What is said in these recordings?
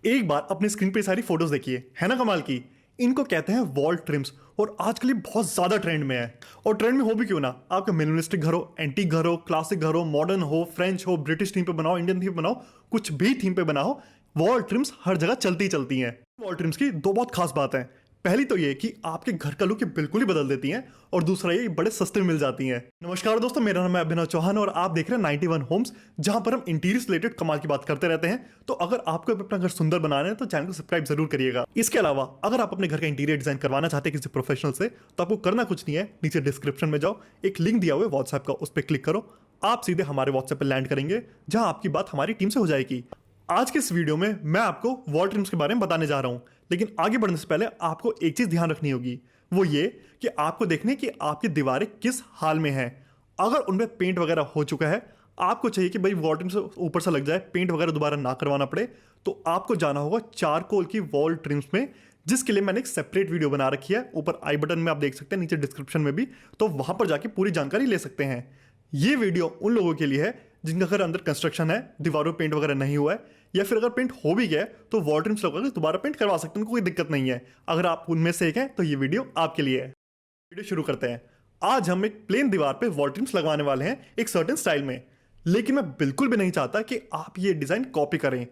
एक बार अपनी स्क्रीन पे सारी फोटोज देखिए, है ना कमाल की। इनको कहते हैं वॉल ट्रिम्स और आजकल ये बहुत ज्यादा ट्रेंड में है। और ट्रेंड में हो भी क्यों ना, आपका मिनिमलिस्टिक घर हो, एंटीक घर हो, क्लासिक घर हो, मॉडर्न हो, फ्रेंच हो, ब्रिटिश थीम पे बनाओ, इंडियन थीम पे बनाओ, कुछ भी थीम पे बनाओ, वॉल ट्रिम्स हर जगह चलती ही चलती हैं। वॉल ट्रिम्स की दो बहुत खास बात है। पहली तो ये कि आपके घर का लुक ये बिल्कुल ही बदल देती हैं, और दूसरा ये बड़े सस्ते में मिल जाती हैं। नमस्कार दोस्तों, मेरा नाम है अभिनव चौहान और आप देख रहे हैं 91 होम्स, जहां पर हम इंटीरियर रिलेटेड कमाल की बात करते रहते हैं। तो अगर आपको अपना घर सुंदर बनाना है तो चैनल को सब्सक्राइब जरूर करिएगा। इसके अलावा अगर आप अपने घर का इंटीरियर डिजाइन करवाना चाहते हैं किसी प्रोफेशनल से, तो आपको करना कुछ नहीं है, नीचे डिस्क्रिप्शन में जाओ, एक लिंक दिया हुआ है व्हाट्सएप का, उस पर क्लिक करो, आप सीधे हमारे व्हाट्सएप पर लैंड करेंगे, जहां आपकी बात हमारी टीम से हो जाएगी। आज के इस वीडियो में मैं आपको वॉल ट्रिम्स के बारे में बताने जा रहा हूं, लेकिन आगे बढ़ने से पहले आपको एक चीज ध्यान रखनी होगी, वो ये कि आपको देखने कि आपकी दीवारें किस हाल में हैं। अगर उनमें पेंट वगैरह हो चुका है, आपको चाहिए कि भाई वॉल ट्रिम्स ऊपर से लग जाए, पेंट वगैरह दोबारा ना करवाना पड़े, तो आपको जाना होगा चारकोल की वॉल ट्रिम्स में, जिसके लिए मैंने एक सेपरेट वीडियो बना रखी है। ऊपर आई बटन में आप देख सकते हैं, नीचे डिस्क्रिप्शन में भी, तो वहां पर जाके पूरी जानकारी ले सकते हैं। ये वीडियो उन लोगों के लिए है जिनका घर अंदर कंस्ट्रक्शन है, दीवारों पेंट वगैरह नहीं हुआ है, या फिर अगर पेंट हो भी गया है तो वॉल ट्रिम्स लगाकर दोबारा पेंट करवा सकते हैं, कोई दिक्कत नहीं है। अगर आप उनमें से एक हैं तो ये वीडियो आपके लिए है। वीडियो शुरू करते हैं। आज हम एक प्लेन दीवार पे वॉल ट्रिम्स लगवाने वाले हैं एक सर्टेन स्टाइल में, लेकिन मैं बिल्कुल भी नहीं चाहता कि आप ये डिजाइन कॉपी करें।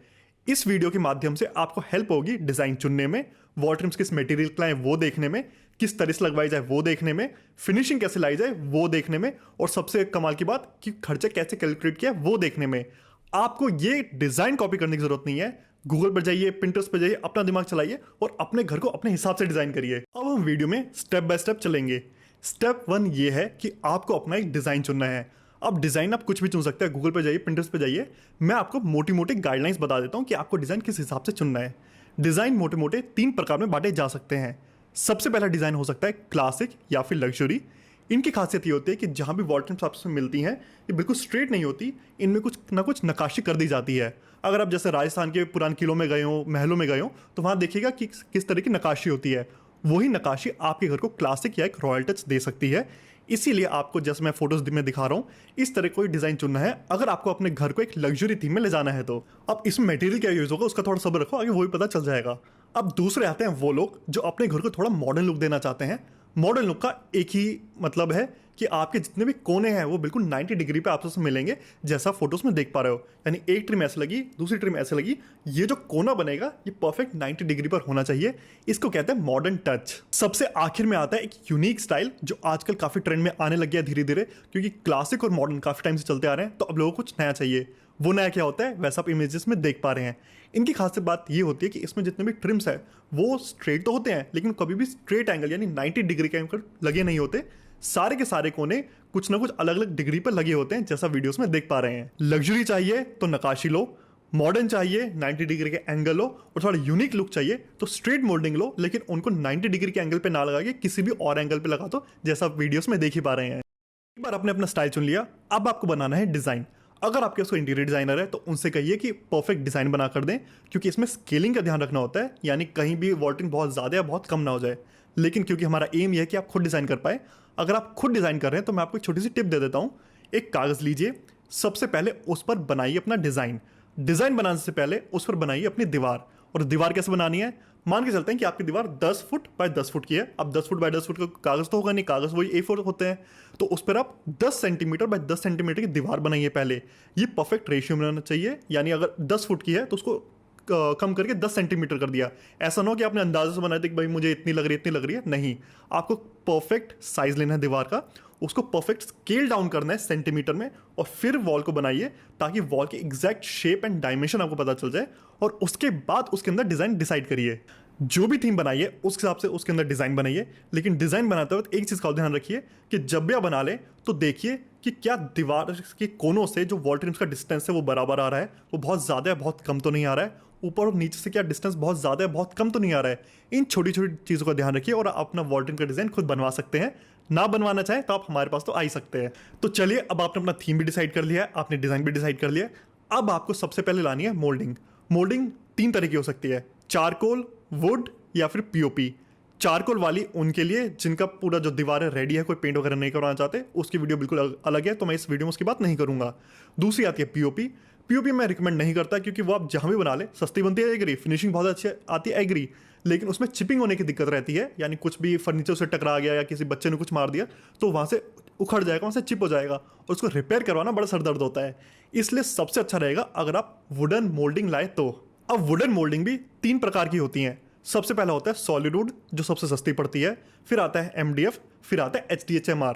इस वीडियो के माध्यम से आपको हेल्प होगी डिजाइन चुनने में, वॉल ट्रिम्स किस मटेरियल का है वो देखने में, किस तरह से लगवाई जाए वो देखने में, फिनिशिंग कैसे लाई जाए वो देखने में, और सबसे कमाल की बात कि खर्चा कैसे कैलकुलेट किया वो देखने में। आपको ये डिजाइन कॉपी करने की जरूरत नहीं है। गूगल पर जाइए, पिंटरेस्ट पर जाइए, अपना दिमाग चलाइए और अपने घर को अपने हिसाब से डिजाइन करिए। अब हम वीडियो में स्टेप बाय स्टेप चलेंगे। स्टेप 1 ये है कि आपको अपना एक डिजाइन चुनना है। अब डिजाइन आप कुछ भी चुन सकते हैं, गूगल पे जाइए, पिंटरेस्ट पे जाइए। मैं आपको मोटी मोटी गाइडलाइंस बता देता हूं कि आपको डिजाइन किस हिसाब से चुनना है। डिजाइन मोटे मोटे 3 प्रकार में बांटे जा सकते हैं। सबसे पहला डिजाइन हो सकता है क्लासिक या फिर लग्जरी। इनकी खासियत ये होती है कि जहां भी वॉल ट्रिम्स आपसे मिलती हैं, ये बिल्कुल स्ट्रेट नहीं होती, इनमें कुछ ना कुछ नक्काशी कर दी जाती है। अगर आप जैसे राजस्थान के पुराने किलों में गए हो, महलों में गए हो, तो वहां देखिएगा कि किस तरह की नक्काशी होती है। वही नक्काशी आपके घर को क्लासिक या एक रॉयल टच दे सकती है। इसीलिए आपको, जैसे मैं फोटोज में दिखा रहा हूँ, इस तरह कोई डिजाइन चुनना है अगर आपको अपने घर को एक लग्जरी थीम में ले जाना है तो। अब इसमें मटेरियल क्या यूज होगा उसका थोड़ा सब्र रखो, आगे वो भी पता चल जाएगा। अब दूसरे आते हैं वो लोग जो अपने घर को थोड़ा मॉडर्न लुक देना चाहते हैं। मॉडर्न लुक का एक ही मतलब है कि आपके जितने भी कोने हैं वो बिल्कुल 90 डिग्री पे आपसे मिलेंगे, जैसा फोटोज में देख पा रहे हो। यानी एक ट्रिम ऐसे लगी, दूसरी ट्रिम ऐसे लगी, ये जो कोना बनेगा ये परफेक्ट 90 डिग्री पर होना चाहिए। इसको कहते हैं मॉडर्न टच। सबसे आखिर में आता है एक यूनिक स्टाइल जो आजकल काफी ट्रेंड में आने लग गया धीरे धीरे, क्योंकि क्लासिक और मॉडर्न काफी टाइम से चलते आ रहे हैं, तो अब लोगों को कुछ नया चाहिए। वो नया क्या होता है, वैसा आप इमेजेस में देख पा रहे हैं। इनकी खास बात ये होती है कि इसमें जितने भी ट्रिम्स है वो स्ट्रेट तो होते हैं, लेकिन कभी भी स्ट्रेट एंगल यानी 90 डिग्री के एंगल लगे नहीं होते। सारे के सारे कोने कुछ ना कुछ अलग अलग डिग्री पर लगे होते हैं, जैसा वीडियोस में देख पा रहे हैं। लग्जरी चाहिए तो नकाशी लो, मॉडर्न चाहिए 90 डिग्री के एंगल लो, और थोड़ा यूनिक लुक चाहिए तो स्ट्रेट मोल्डिंग लो, लेकिन उनको 90 डिग्री के एंगल पे ना लगा के किसी भी और एंगल पे लगा दो, जैसा वीडियोस में देख ही पा रहे हैं। एक बार आपने अपना स्टाइल चुन लिया, अब आपको बनाना है डिजाइन। अगर आपके उसको इंटीरियर डिजाइनर है तो उनसे कहिए कि परफेक्ट डिजाइन बना कर दें, क्योंकि इसमें स्केलिंग का ध्यान रखना होता है, यानी कहीं भी वॉल्टिंग बहुत ज़्यादा या बहुत कम ना हो जाए। लेकिन क्योंकि हमारा एम यह है कि आप खुद डिज़ाइन कर पाए, अगर आप खुद डिज़ाइन कर रहे हैं तो मैं आपको एक छोटी सी टिप दे देता हूँ। एक कागज़ लीजिए, सबसे पहले उस पर बनाइए अपना डिज़ाइन। डिज़ाइन बनाने से पहले उस पर बनाइए अपनी दीवार। और दीवार कैसे बनानी है, मान के चलते हैं कि आपकी दीवार 10 फुट बाय 10 फुट की है। अब 10 फुट बाय 10 फुट का कागज तो होगा नहीं, कागज वही A4 होते हैं, तो उस पर आप 10 सेंटीमीटर बाय 10 सेंटीमीटर की दीवार बनाइए पहले। ये परफेक्ट रेशियो में रहना चाहिए, यानी अगर 10 फुट की है तो उसको कम करके 10 सेंटीमीटर कर दिया। ऐसा ना हो कि आपने अंदाजे से बनाया था कि भाई मुझे इतनी लग रही है, नहीं। आपको परफेक्ट साइज लेना है दीवार का, उसको परफेक्ट स्केल डाउन करना है सेंटीमीटर में, और फिर वॉल को बनाइए ताकि वॉल की एग्जैक्ट शेप एंड डायमेंशन आपको पता चल जाए, और उसके बाद उसके अंदर डिजाइन डिसाइड करिए। जो भी थीम बनाइए उस हिसाब से उसके अंदर डिजाइन बनाइए। लेकिन डिजाइन बनाते वक्त एक चीज का ध्यान रखिए कि जब भी आप बना लें तो देखिए कि क्या दीवार के कोनों से जो वॉल ट्रिम्स का डिस्टेंस है वो बराबर आ रहा है, वो बहुत ज्यादा है बहुत कम तो नहीं आ रहा है, ऊपर और नीचे से क्या डिस्टेंस बहुत ज्यादा है बहुत कम तो नहीं आ रहा है। इन छोटी छोटी चीजों का ध्यान रखिए और आप अपना वॉल ट्रिम का डिजाइन खुद बनवा सकते हैं। ना बनवाना चाहे तो आप हमारे पास तो आ ही सकते हैं। तो चलिए, अब आपने अपना थीम भी डिसाइड कर लिया है, आपने डिजाइन भी डिसाइड कर लिया है। अब आपको सबसे पहले लानी है मोल्डिंग। मोल्डिंग 3 तरह की हो सकती है, चारकोल, वुड या फिर पीओपी। चारकोल वाली उनके लिए जिनका पूरा जो दीवार है रेडी है, कोई पेंट वगैरह नहीं करवाना चाहते, उसकी वीडियो बिल्कुल अलग है, तो मैं इस वीडियो में उसकी बात नहीं करूंगा। दूसरी आती है पीओपी। पीओपी मैं रिकमेंड नहीं करता, क्योंकि वो आप जहाँ भी बना ले सस्ती बनती है, एग्री, फिनिशिंग बहुत अच्छी आती है, एग्री, लेकिन उसमें चिपिंग होने की दिक्कत रहती है, यानी कुछ भी फर्नीचर से टकरा गया या किसी बच्चे ने कुछ मार दिया तो वहाँ से उखड़ जाएगा, वहाँ से चिप हो जाएगा, और उसको रिपेयर करवाना बड़ा सरदर्द होता है। इसलिए सबसे अच्छा रहेगा अगर आप वुडन मोल्डिंग लाए तो। अब वुडन मोल्डिंग भी 3 प्रकार की होती हैं। सबसे पहला होता है सॉलिड वुड, जो सबसे सस्ती पड़ती है, फिर आता है MDF, फिर आता है HDHMR।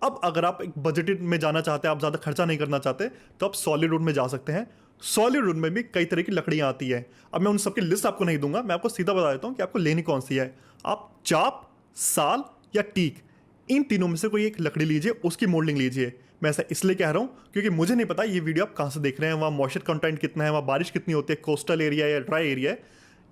अब अगर आप एक बजटेड में जाना चाहते हैं, आप ज़्यादा खर्चा नहीं करना चाहते, तो आप सॉलिड वुड में जा सकते हैं। सॉलिड वुड में भी कई तरह की लकड़ियाँ आती है। अब मैं उन सबकी लिस्ट आपको नहीं दूंगा, मैं आपको सीधा बता देता हूँ कि आपको लेनी कौन सी है। आप चाप, साल या टीक, इन तीनों में से कोई एक लकड़ी लीजिए, उसकी मोल्डिंग लीजिए। मैं ऐसा इसलिए कह रहा हूँ क्योंकि मुझे नहीं पता ये वीडियो आप कहाँ से देख रहे हैं, वहाँ मॉइस्चर कंटेंट कितना है, वहाँ बारिश कितनी होती है, कोस्टल एरिया या ड्राई एरिया है।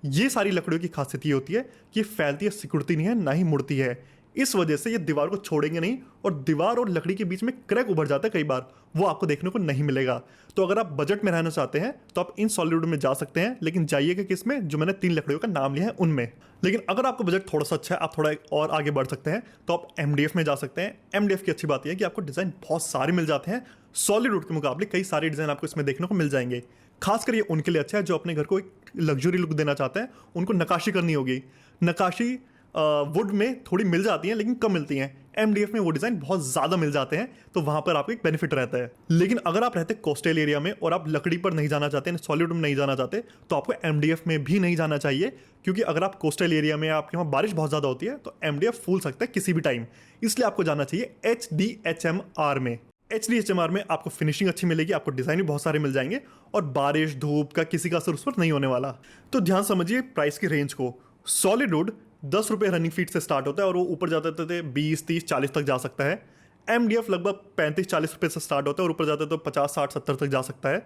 ये सारी लकड़ियों की खासियत ये होती है कि ये फैलती है, सिकुड़ती नहीं है, ना ही मुड़ती है। इस वजह से ये दीवार को छोड़ेंगे नहीं, और दीवार और लकड़ी के बीच में क्रैक उभर जाता है कई बार, वो आपको देखने को नहीं मिलेगा। तो अगर आप बजट में रहना चाहते हैं तो आप इन सॉलिड में जा सकते हैं, लेकिन जाइएगा किस में, जो मैंने 3 लकड़ियों का नाम लिया है उनमें। लेकिन अगर आपको बजट थोड़ा सा अच्छा है, आप थोड़ा और आगे बढ़ सकते हैं, तो आप MDF में जा सकते हैं। MDF की अच्छी बात यह है कि आपको डिज़ाइन बहुत सारे मिल जाते हैं, सॉलिड वुड के मुकाबले कई सारे डिज़ाइन आपको इसमें देखने को मिल जाएंगे। खासकर ये उनके लिए अच्छा है जो अपने घर को एक लग्जरी लुक देना चाहते हैं, उनको नक्काशी करनी होगी। नक्काशी वुड में थोड़ी मिल जाती हैं, लेकिन कम मिलती हैं। MDF में वो डिज़ाइन बहुत ज़्यादा मिल जाते हैं, तो वहाँ पर आपको एक बेनिफिट रहता है। लेकिन अगर आप रहते कोस्टल एरिया में और आप लकड़ी पर नहीं जाना चाहते, सॉलिड में नहीं जाना चाहते, तो आपको MDF में भी नहीं जाना चाहिए, क्योंकि अगर आप कोस्टल एरिया में, आपके वहाँ बारिश बहुत ज़्यादा होती है, तो MDF फूल सकता है किसी भी टाइम। इसलिए आपको जाना चाहिए HDHMR में। HDHMR में आपको फिनिशिंग अच्छी मिलेगी, आपको डिज़ाइन भी बहुत सारे मिल जाएंगे, और बारिश धूप का किसी का असर उस पर नहीं होने वाला। तो ध्यान समझिए प्राइस की रेंज को। सॉलिड वुड 10 रुपये रनिंग फीट से स्टार्ट होता है, और वो ऊपर जाते थे 20, 30, 40 तक जा सकता है। MDF लगभग 35-40 रुपये से स्टार्ट होता है, और ऊपर जाते तो 50, 60, 70 तक जा सकता है।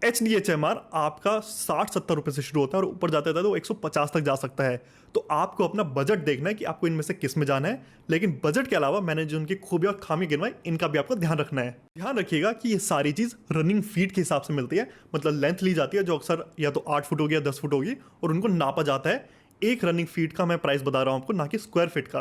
HDHMR आपका 60-70 रुपये से शुरू होता है, और ऊपर जाते तो 150 तक जा सकता है। तो आपको अपना बजट देखना है कि आपको इनमें से किस में जाना है, लेकिन बजट के अलावा मैंने जो उनकी खूबी और खामी गिनवाई, इनका भी आपको ध्यान रखना है। ध्यान रखिएगा कि ये सारी चीज़ रनिंग फीट के हिसाब से मिलती है, मतलब लेंथ ली जाती है, जो अक्सर या तो 8 फुट होगी या 10 फुट होगी, और उनको नापा जाता है। एक रनिंग फीट का मैं प्राइस बता रहा हूँ आपको, ना कि स्क्वायर फीट का।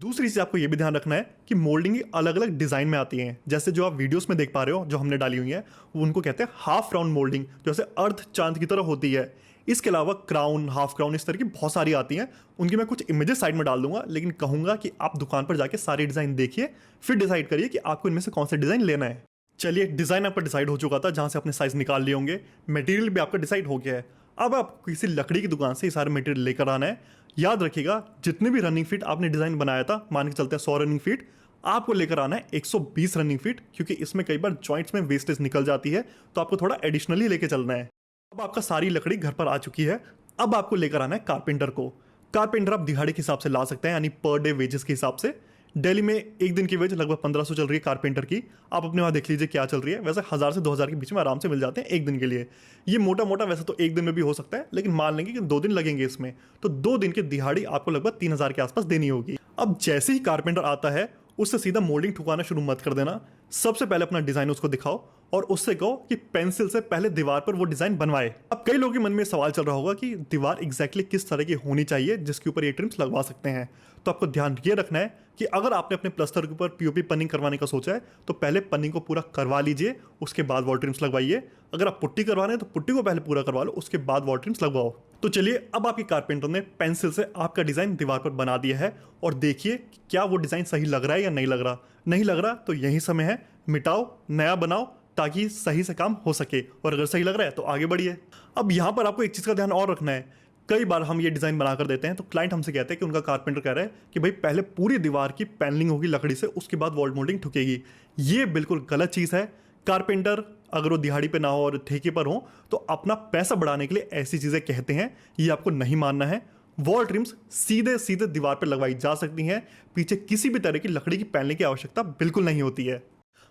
दूसरी चीज़ आपको ये भी ध्यान रखना है कि मोल्डिंग अलग अलग डिज़ाइन में आती हैं। जैसे जो आप वीडियोस में देख पा रहे हो, जो हमने डाली हुई है, वो उनको कहते हैं हाफ राउंड मोल्डिंग, जैसे अर्थ चांद की तरह होती है। इसके अलावा क्राउन, हाफ क्राउन, इस तरह की बहुत सारी आती हैं। उनकी मैं कुछ इमेजेस साइड में डाल दूंगा, लेकिन कहूँगा कि आप दुकान पर जाके सारे डिज़ाइन देखिए, फिर डिसाइड करिए कि आपको इनमें से कौन सा डिज़ाइन लेना है। चलिए, डिज़ाइन आपका डिसाइड हो चुका था, जहाँ से अपने साइज़ निकाल लिए होंगे, मटेरियल भी आपका डिसाइड हो गया है। अब आप किसी लकड़ी की दुकान से ये सारे मटेरियल लेकर आना है। याद रखिएगा, जितने भी रनिंग फीट आपने डिज़ाइन बनाया था, मान के चलते हैं 100 रनिंग फीट, आपको लेकर आना है 120 रनिंग फीट, क्योंकि इसमें कई बार जॉइंट्स में वेस्टेज निकल जाती है, तो आपको थोड़ा एडिशनली लेके चलना है। अब आपका सारी लकड़ी घर पर आ चुकी है, अब आपको लेकर आना है कारपेंटर को। कारपेंटर आप दिहाड़ी के हिसाब से ला सकते हैं, यानी पर डे वेजेस के हिसाब से। दिल्ली में एक दिन की वेज लगभग 1500 चल रही है कारपेंटर की। आप अपने वहाँ देख लीजिए क्या चल रही है। वैसे 1000 से 2000 के बीच में आराम से मिल जाते हैं एक दिन के लिए। ये मोटा मोटा वैसे तो एक दिन में भी हो सकता है, लेकिन मान लेंगे कि 2 दिन लगेंगे इसमें, तो 2 दिन की दिहाड़ी आपको लगभग 3000 के आसपास देनी होगी। अब जैसे ही कारपेंटर आता है, उससे सीधा मोल्डिंग ठुकाना शुरू मत कर देना। सबसे पहले अपना डिज़ाइन उसको दिखाओ और उससे कहो कि पेंसिल से पहले दीवार पर वो डिज़ाइन बनवाए। अब कई लोगों के मन में सवाल चल रहा होगा कि दीवार एग्जैक्टली किस तरह की होनी चाहिए जिसके ऊपर ये ट्रिम्स लगवा सकते हैं। तो आपको ध्यान ये रखना है कि अगर आपने अपने प्लस्तर के ऊपर पीओपी पनिंग करवाने का सोचा है, तो पहले पनिंग को पूरा करवा लीजिए, उसके बाद वॉल ट्रिम्स लगवाइए। अगर आप पुट्टी करवाने हैं तो पुट्टी को पहले पूरा करवा लो, उसके बाद वॉल ट्रिम्स लगवाओ। तो चलिए, अब आपके कारपेंटर ने पेंसिल से आपका डिज़ाइन दीवार पर बना दिया है, और देखिए क्या वो डिज़ाइन सही लग रहा है या नहीं लग रहा। नहीं लग रहा तो यही समय है, मिटाओ, नया बनाओ, ताकि सही से काम हो सके, और अगर सही लग रहा है तो आगे बढ़िए। अब यहाँ पर आपको एक चीज़ का ध्यान और रखना है। कई बार हम ये डिज़ाइन बना कर देते हैं तो क्लाइंट हमसे कहते हैं कि उनका कारपेंटर कह रहा है कि भाई पहले पूरी दीवार की पैनलिंग होगी लकड़ी से, उसके बाद वॉल मोल्डिंग ठुकेगी। ये बिल्कुल गलत चीज़ है। कारपेंटर अगर वो दिहाड़ी पे ना हो और ठेके पर हो, तो अपना पैसा बढ़ाने के लिए ऐसी चीज़ें कहते हैं, ये आपको नहीं मानना है। वॉल ट्रिम्स सीधे सीधे दीवार पर लगवाई जा सकती हैं, पीछे किसी भी तरह की लकड़ी की पैनलिंग की आवश्यकता बिल्कुल नहीं होती है।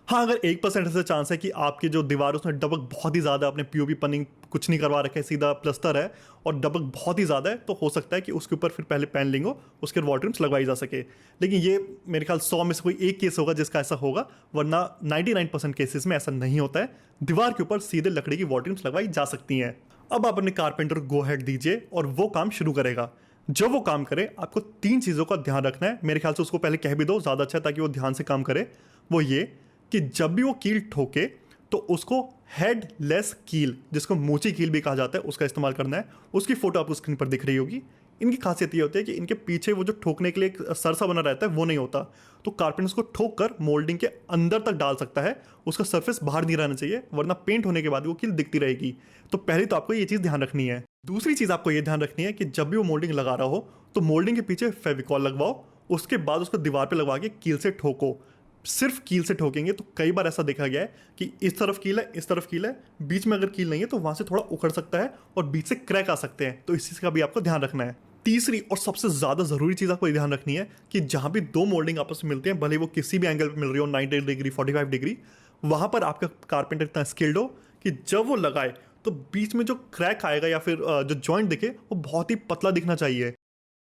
हाँ, अगर 1% ऐसा चांस है कि आपकी जो दीवार उसमें दबक बहुत ही ज़्यादा, आपने पीओपी पनिंग कुछ नहीं करवा रखा है, सीधा प्लस्तर है और दबक बहुत ही ज़्यादा है, तो हो सकता है कि उसके ऊपर फिर पहले पैनलिंग हो, उसके वॉल ट्रिम्स लगवाई जा सके। लेकिन ये मेरे ख्याल 100 में से कोई एक केस होगा जिसका ऐसा होगा, वरना 99% केसेस में ऐसा नहीं होता है। दीवार के ऊपर सीधे लकड़ी की वॉल ट्रिम्स लगवाई जा सकती हैं। अब आप अपने कारपेंटर को गो हेड दीजिए और वो काम शुरू करेगा। जब वो काम करे, आपको 3 चीज़ों का ध्यान रखना है। मेरे ख्याल से उसको पहले कह भी दो, ज़्यादा अच्छा है, ताकि वो ध्यान से काम करे। वो ये कि जब भी वो कील ठोके तो उसको हेडलेस कील, जिसको मोची कील भी कहा जाता है, उसका इस्तेमाल करना है। उसकी फोटो आपको स्क्रीन पर दिख रही होगी। इनकी खासियत ये होती है कि इनके पीछे वो जो ठोकने के लिए एक सरसा बना रहता है वो नहीं होता, तो कारपेंटर उसको ठोक कर मोल्डिंग के अंदर तक डाल सकता है, उसका सरफेस बाहर नहीं रहना चाहिए, वरना पेंट होने के बाद वो कील दिखती रहेगी। तो पहले तो आपको ये चीज़ ध्यान रखनी है। दूसरी चीज़ आपको ये ध्यान रखनी है कि जब भी वो मोल्डिंग लगा रहा हो तो मोल्डिंग के पीछे फेविकॉल लगवाओ, उसके बाद उसको दीवार पर लगवा के कील से ठोको। सिर्फ कील से ठोकेंगे तो कई बार ऐसा देखा गया है कि इस तरफ कील है, इस तरफ कील है, बीच में अगर कील नहीं है तो वहां से थोड़ा उखड़ सकता है और बीच से क्रैक आ सकते हैं, तो इस चीज़ का भी आपको ध्यान रखना है। तीसरी और सबसे ज़्यादा ज़रूरी चीज़ आपको ध्यान रखनी है कि जहाँ भी दो मोल्डिंग आपस में मिलती हैं, भले वो किसी भी एंगल पर मिल रही हो, 90 डिग्री 45 डिग्री, वहाँ पर आपका कारपेंटर इतना स्किल्ड हो कि जब वो लगाए तो बीच में जो क्रैक आएगा या फिर जो जॉइंट दिखे वो बहुत ही पतला दिखना चाहिए।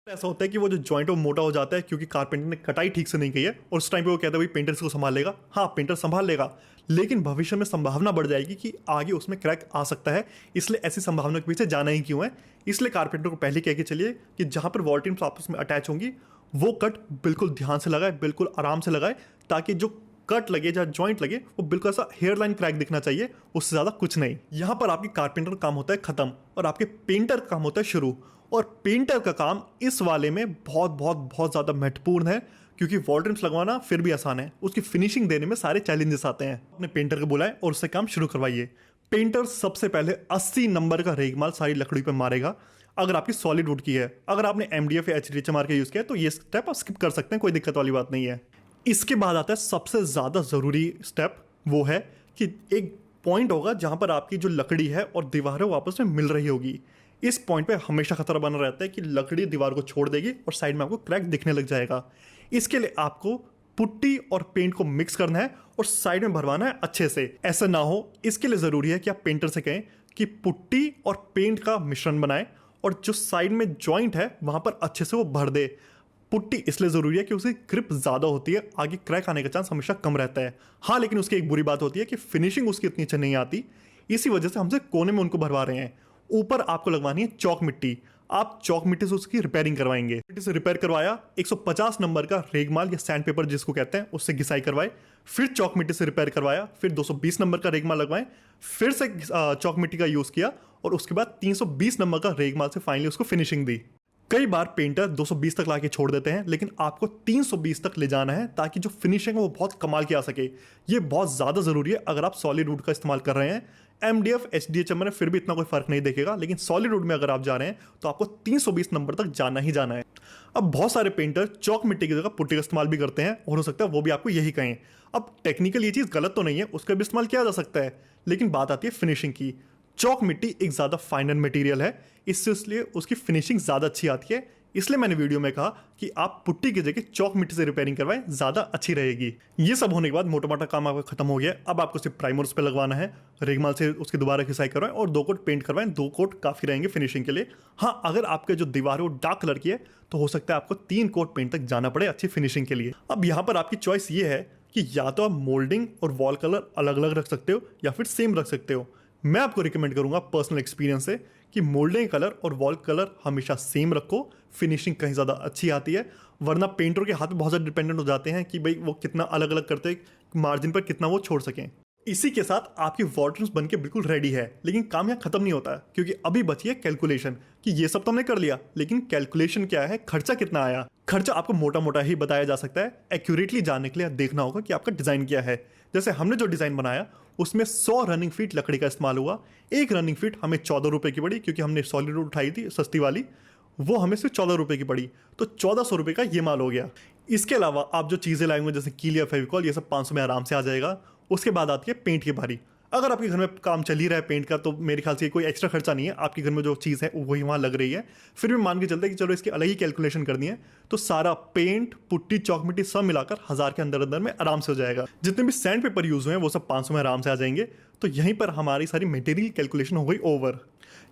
ऐसा होता है कि वो जो जॉइंट वो मोटा हो जाता है क्योंकि कारपेंटर ने कटाई ठीक से नहीं की है, और उस टाइम पे वो कहता है भाई पेंटर इसको संभाल लेगा। हाँ, पेंटर संभाल लेगा, लेकिन भविष्य में संभावना बढ़ जाएगी कि आगे उसमें क्रैक आ सकता है, इसलिए ऐसी संभावना के पीछे जाना ही क्यों है। इसलिए कारपेंटर को पहले कह के चलिए कि जहाँ पर वॉल टिम्स आपस में अटैच होंगी वो कट बिल्कुल ध्यान से लगाए, बिल्कुल आराम से लगाए, ताकि जो कट लगे या जॉइंट लगे वो बिल्कुल ऐसा हेयर लाइन क्रैक दिखना चाहिए, उससे ज़्यादा कुछ नहीं। यहाँ पर आपकी कारपेंटर का काम होता है खत्म और आपके पेंटर का काम होता है शुरू। और पेंटर का काम इस वाले में बहुत बहुत बहुत ज़्यादा महत्वपूर्ण है, क्योंकि वॉल ट्रिम्स लगवाना फिर भी आसान है, उसकी फिनिशिंग देने में सारे चैलेंजेस आते हैं। अपने पेंटर को बुलाएं और उससे काम शुरू करवाइए। पेंटर सबसे पहले 80 नंबर का रेगमाल सारी लकड़ी पर मारेगा, अगर आपकी सॉलिड वुड की है। अगर आपने MDF या HDHMR का यूज़ किया है तो ये स्टेप आप स्किप कर सकते हैं, कोई दिक्कत वाली बात नहीं है। इसके बाद आता है सबसे ज़्यादा ज़रूरी स्टेप, वो है कि एक पॉइंट होगा जहाँ पर आपकी जो लकड़ी है और दीवार है वो आपस में मिल रही होगी। इस पॉइंट पे हमेशा खतरा बना रहता है कि लकड़ी दीवार को छोड़ देगी और साइड में आपको क्रैक दिखने लग जाएगा। इसके लिए आपको पुट्टी और पेंट को मिक्स करना है और साइड में भरवाना है अच्छे से। ऐसा ना हो, इसके लिए ज़रूरी है कि आप पेंटर से कहें कि पुट्टी और पेंट का मिश्रण बनाए और जो साइड में जॉइंट है वहाँ पर अच्छे से वो भर दे। पुट्टी इसलिए ज़रूरी है कि उसकी ग्रिप ज़्यादा होती है, आगे क्रैक आने का चांस हमेशा कम रहता है। हाँ, लेकिन उसकी एक बुरी बात होती है कि फिनिशिंग उसकी इतनी अच्छी नहीं आती, इसी वजह से हमसे कोने में उनको भरवा रहे हैं। ऊपर आपको लगवानी है चौक मिट्टी, आप चौक मिट्टी से उसकी रिपेयरिंग करवाएंगे। मिट्टी से रिपेयर करवाया, 150 नंबर का रेगमाल या सैंड पेपर जिसको कहते हैं उससे घिसाई करवाए, फिर चौक मिट्टी से रिपेयर करवाया, फिर 220 नंबर का रेगमाल लगवाएं, फिर से चौक मिट्टी का यूज़ किया और उसके बाद 320 नंबर का रेगमाल से फाइनली उसको फिनिशिंग दी। कई बार पेंटर 220 तक लाके छोड़ देते हैं, लेकिन आपको 320 तक ले जाना है ताकि जो फिनिशिंग है वो बहुत कमाल की आ सके। ये बहुत ज़्यादा ज़रूरी है अगर आप सॉलिड वुड का इस्तेमाल कर रहे हैं। MDF HDHMR में फिर भी इतना कोई फर्क नहीं देखेगा, लेकिन सॉलिड वुड में अगर आप जा रहे हैं तो आपको 320 नंबर तक जाना ही जाना है। अब बहुत सारे पेंटर चौक मिट्टी की जगह पुट्टी का इस्तेमाल भी करते हैं और हो सकता है वो भी आपको यही कहें। अब टेक्निकल ये चीज़ गलत तो नहीं है, उसका भी इस्तेमाल किया जा सकता है, लेकिन बात आती है फिनिशिंग की। चौक मिट्टी एक ज़्यादा फाइनल मटेरियल है, इसलिए उसकी फिनिशिंग ज़्यादा अच्छी आती है। इसलिए मैंने वीडियो में कहा कि आप पुट्टी की जगह चौक मिट्टी से रिपेयरिंग करवाएं, ज़्यादा अच्छी रहेगी। ये सब होने के बाद मोटा मोटा काम आपका खत्म हो गया। अब आपको सिर्फ प्राइमर्स पे लगवाना है, रेगमाल से उसकी दोबारा खिसाई करवाएं और 2 कोट पेंट करवाएं। 2 कोट काफ़ी रहेंगे फिनिशिंग के लिए। हाँ, अगर आपके जो दीवार है वो डार्क कलर की है तो हो सकता है आपको 3 कोट पेंट तक जाना पड़े अच्छी फिनिशिंग के लिए। अब यहाँ पर आपकी चॉइस ये है कि या तो आप मोल्डिंग और वॉल कलर अलग अलग रख सकते हो या फिर सेम रख सकते हो। मैं आपको रिकमेंड करूंगा पर्सनल एक्सपीरियंस से कि मोल्डिंग कलर और वॉल कलर हमेशा सेम रखो, फिनिशिंग कहीं ज़्यादा अच्छी आती है। वरना पेंटर के हाथ में बहुत ज़्यादा डिपेंडेंट हो जाते हैं कि भाई वो कितना अलग अलग करते हैं, मार्जिन पर कितना वो छोड़ सकें। इसी के साथ आपकी वॉल ट्रिम्स बन के बिल्कुल रेडी है, लेकिन काम यहाँ खत्म नहीं होता है, क्योंकि अभी बची है कैलकुलेशन कि ये सब तो हमने कर लिया, लेकिन कैलकुलेशन क्या है, खर्चा कितना आया। खर्चा आपको मोटा मोटा ही बताया जा सकता है, एक्यूरेटली जानने के लिए देखना होगा कि आपका डिज़ाइन क्या है। जैसे हमने जो डिज़ाइन बनाया उसमें 100 रनिंग फीट लकड़ी का इस्तेमाल हुआ। एक रनिंग फीट हमें 14 रुपये की पड़ी, क्योंकि हमने सॉलिड वुड उठाई थी सस्ती वाली, वो हमें सिर्फ 14 रुपये की पड़ी, तो 1400 रुपये का ये माल हो गया। इसके अलावा आप जो चीज़ें लाएंगे जैसे कील या फेविकॉल, ये सब 500 में आराम से आ जाएगा। उसके बाद आती है पेंट की बारी। अगर आपके घर में काम चल ही रहा है पेंट का तो मेरे ख्याल से कोई एक्स्ट्रा खर्चा नहीं है, आपके घर में जो चीज़ है वही वहाँ लग रही है। फिर भी मान के चलते हैं कि चलो इसकी अलग ही कैलकुलेशन करनी है, तो सारा पेंट, पुट्टी, चौक मिट्टी सब मिलाकर 1000 के अंदर अंदर में आराम से हो जाएगा। जितने भी सैंड पेपर यूज़ हुए हैं वो सब 500 में आराम से आ जाएंगे। तो यहीं पर हमारी सारी मटेरियल कैलकुलेशन हो गई ओवर,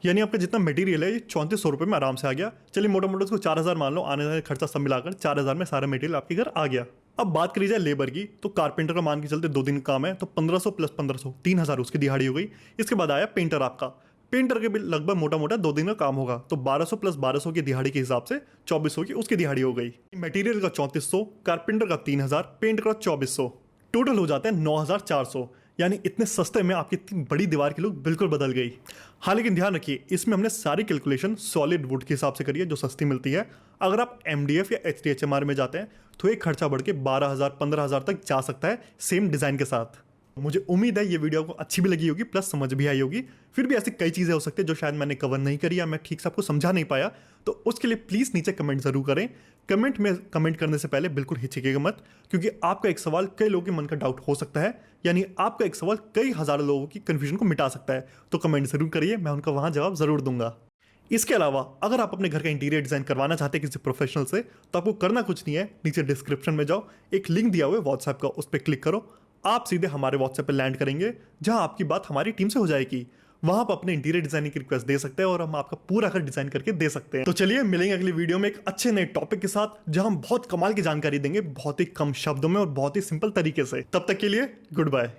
यानी आपका जितना मटेरियल है ये 3400 रुपये में आराम से आ गया। चलिए मोटा मोटा उसको 4000 मान लो, आने जाने खर्चा सब मिलाकर 4000 में सारा मटेरियल आपके घर आ गया। अब बात करी जाए लेबर की, तो कारपेंटर का मान के चलते 2 दिन का काम है तो 1500 प्लस 1500 3000 उसकी दिहाड़ी हो गई। इसके बाद आया पेंटर आपका, पेंटर के भी लगभग मोटा मोटा 2 दिन का काम होगा, तो 1200 प्लस 1200 की दिहाड़ी के हिसाब से 2400 की उसकी दिहाड़ी हो गई। मटेरियल का 3400, कारपेंटर का 3000, पेंटर का 2400, टोटल हो जाते हैं 9400। यानी इतने सस्ते में आपकी इतनी बड़ी दीवार की लुक बिल्कुल बदल गई। हाँ, लेकिन ध्यान रखिए, इसमें हमने सारी कैलकुलेशन सॉलिड वुड के हिसाब से करी है जो सस्ती मिलती है। अगर आप MDF या HDHMR में जाते हैं तो एक खर्चा बढ़ के 12,000 15,000 तक जा सकता है सेम डिज़ाइन के साथ। मुझे उम्मीद है ये वीडियो आपको अच्छी भी लगी होगी, प्लस समझ भी आई होगी। फिर भी ऐसी कई चीज़ें हो सकती है जो शायद मैंने कवर नहीं करी या मैं ठीक से आपको समझा नहीं पाया, तो उसके लिए प्लीज़ नीचे कमेंट जरूर करें। कमेंट में कमेंट करने से पहले बिल्कुल हिचकिएगा मत, क्योंकि आपका एक सवाल कई लोगों के मन का डाउट हो सकता है, यानी आपका एक सवाल कई हज़ारों लोगों की कन्फ्यूजन को मिटा सकता है। तो कमेंट जरूर करिए, मैं उनका वहाँ जवाब जरूर दूंगा। इसके अलावा अगर आप अपने घर का इंटीरियर डिजाइन करवाना चाहते हैं किसी प्रोफेशनल से, तो आपको करना कुछ नहीं है, नीचे डिस्क्रिप्शन में जाओ, एक लिंक दिया हुआ है व्हाट्सएप का, उस पर क्लिक करो, आप सीधे हमारे व्हाट्सएप पे लैंड करेंगे, जहां आपकी बात हमारी टीम से हो जाएगी। वहां आप अपने इंटीरियर डिजाइनिंग की रिक्वेस्ट दे सकते हैं और हम आपका पूरा घर डिजाइन करके दे सकते हैं। तो चलिए मिलेंगे अगली वीडियो में एक अच्छे नए टॉपिक के साथ, जहां हम बहुत कमाल की जानकारी देंगे, बहुत ही कम शब्दों में और बहुत ही सिंपल तरीके से। तब तक के लिए गुड बाय।